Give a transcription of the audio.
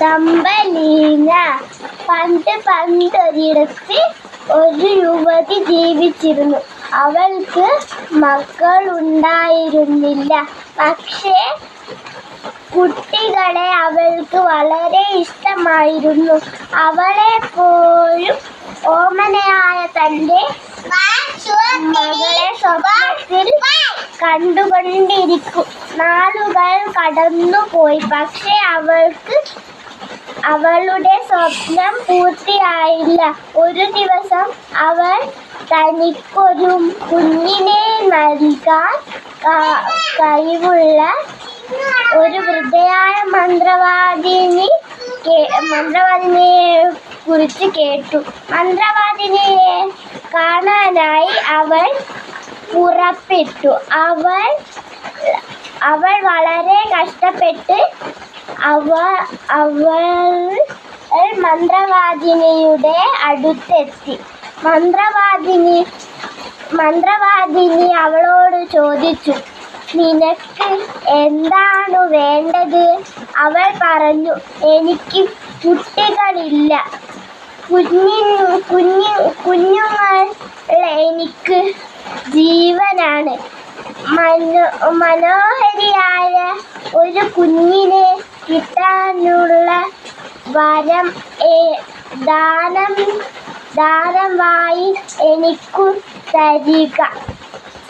തമ്പലീന. പണ്ടൊരിടത്ത് ഒരു യുവതി ജീവിച്ചിരുന്നു. അവൾക്ക് മക്കളുണ്ടായിരുന്നില്ല. പക്ഷേ കുട്ടികളെ അവൾക്ക് വളരെ ഇഷ്ടമായിരുന്നു. അവളെപ്പോഴും ഓമനയായ തൻ്റെ മകളെ സ്വപ്നത്തിൽ കണ്ടുകൊണ്ടിരിക്കും. നാളുകൾ കടന്നുപോയി. പക്ഷേ അവളുടെ സ്വപ്നം പൂർത്തിയായില്ല. ഒരു ദിവസം അവൾ തനിക്കൊരു കുഞ്ഞിനെ നൽകാൻ കഴിവുള്ള ഒരു വൃദ്ധയായ മന്ത്രവാദിനിയെ കുറിച്ച് കേട്ടു. മന്ത്രവാദിനിയെ കാണാനായി അവൾ പുറപ്പെട്ടു. അവൾ വളരെ കഷ്ടപ്പെട്ട് അവൾ മന്ത്രവാദിനിയുടെ അടുത്തെത്തി. മന്ത്രവാദിനി അവളോട് ചോദിച്ചു, "നിനക്ക് എന്താണ് വേണ്ടത്?" അവൾ പറഞ്ഞു, "എനിക്ക് കുട്ടികളില്ല. കുഞ്ഞുങ്ങൾ എനിക്ക് ജീവനാണ്. മനോഹരിയായ ഒരു കുഞ്ഞിനെ കിട്ടാനുള്ള വരം ദാനമായി എനിക്കു തരിക."